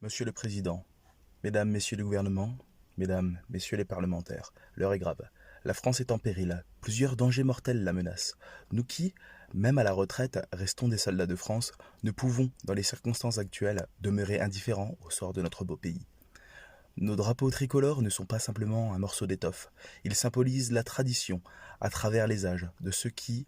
Monsieur le Président, Mesdames, Messieurs le gouvernement, Mesdames, Messieurs les parlementaires, l'heure est grave. La France est en péril. Plusieurs dangers mortels la menacent. Nous qui, même à la retraite, restons des soldats de France, ne pouvons, dans les circonstances actuelles, demeurer indifférents au sort de notre beau pays. Nos drapeaux tricolores ne sont pas simplement un morceau d'étoffe. Ils symbolisent la tradition, à travers les âges, de ceux qui,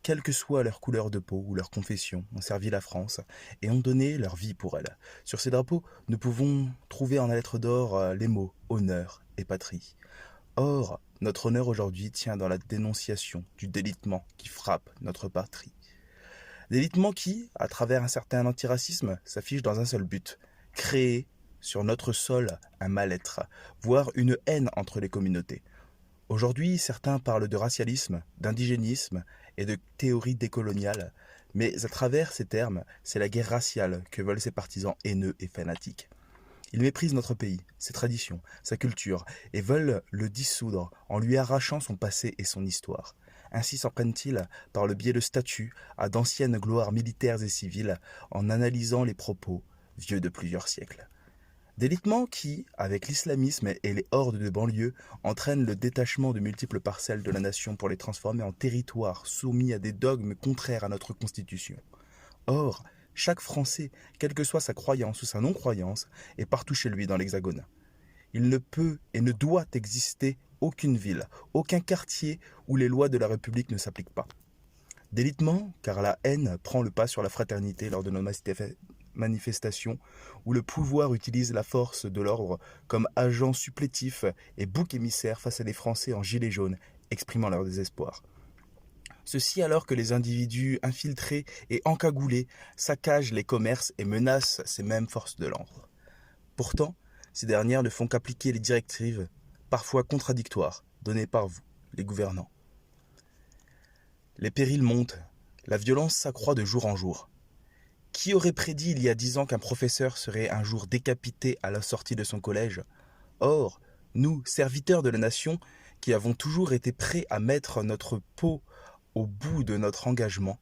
quelle que soit leur couleur de peau ou leur confession, ont servi la France et ont donné leur vie pour elle. Sur ces drapeaux, nous pouvons trouver en lettres d'or les mots honneur et patrie. Or, notre honneur aujourd'hui tient dans la dénonciation du délitement qui frappe notre patrie. Délitement qui, à travers un certain antiracisme, s'affiche dans un seul but, créer sur notre sol un mal-être, voire une haine entre les communautés. Aujourd'hui, certains parlent de racialisme, d'indigénisme et de théorie décoloniale, mais à travers ces termes, c'est la guerre raciale que veulent ces partisans haineux et fanatiques. Ils méprisent notre pays, ses traditions, sa culture, et veulent le dissoudre en lui arrachant son passé et son histoire. Ainsi s'en prennent-ils, par le biais de statuts, à d'anciennes gloires militaires et civiles, en analysant les propos vieux de plusieurs siècles. Délitement qui, avec l'islamisme et les hordes de banlieue, entraîne le détachement de multiples parcelles de la nation pour les transformer en territoires soumis à des dogmes contraires à notre Constitution. Or, chaque Français, quelle que soit sa croyance ou sa non-croyance, est partout chez lui dans l'Hexagone. Il ne peut et ne doit exister aucune ville, aucun quartier où les lois de la République ne s'appliquent pas. Délitement, car la haine prend le pas sur la fraternité lors de nos manifestations, où le pouvoir utilise la force de l'ordre comme agent supplétif et bouc émissaire face à des Français en gilets jaunes, exprimant leur désespoir. Ceci alors que les individus infiltrés et encagoulés saccagent les commerces et menacent ces mêmes forces de l'ordre. Pourtant, ces dernières ne font qu'appliquer les directives, parfois contradictoires, données par vous, les gouvernants. Les périls montent, la violence s'accroît de jour en jour. Qui aurait prédit il y a 10 ans qu'un professeur serait un jour décapité à la sortie de son collège? Or, nous, serviteurs de la nation, qui avons toujours été prêts à mettre notre peau au bout de notre engagement,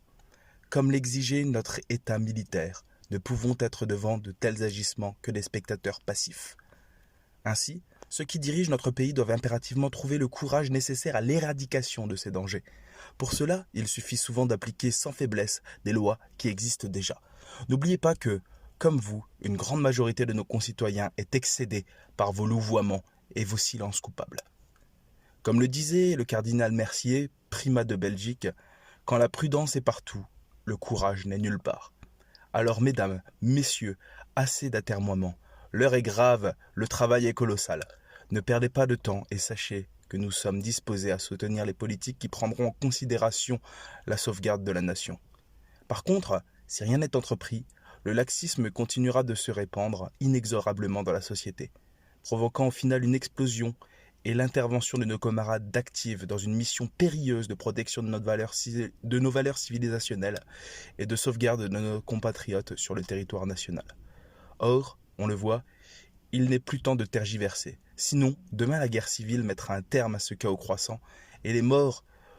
comme l'exigeait notre état militaire, ne pouvons être devant de tels agissements que des spectateurs passifs. Ainsi, ceux qui dirigent notre pays doivent impérativement trouver le courage nécessaire à l'éradication de ces dangers. Pour cela, il suffit souvent d'appliquer sans faiblesse des lois qui existent déjà. N'oubliez pas que, comme vous, une grande majorité de nos concitoyens est excédée par vos louvoiements et vos silences coupables. Comme le disait le cardinal Mercier, primat de Belgique, quand la prudence est partout, le courage n'est nulle part. Alors, mesdames, messieurs, assez d'atermoiements. L'heure est grave, le travail est colossal. Ne perdez pas de temps et sachez que nous sommes disposés à soutenir les politiques qui prendront en considération la sauvegarde de la nation. Par contre, si rien n'est entrepris, le laxisme continuera de se répandre inexorablement dans la société, provoquant au final une explosion et l'intervention de nos camarades d'actifs dans une mission périlleuse de protection de nos valeurs civilisationnelles et de sauvegarde de nos compatriotes sur le territoire national. Or, on le voit, il n'est plus temps de tergiverser. Sinon, demain la guerre civile mettra un terme à ce chaos croissant et les morts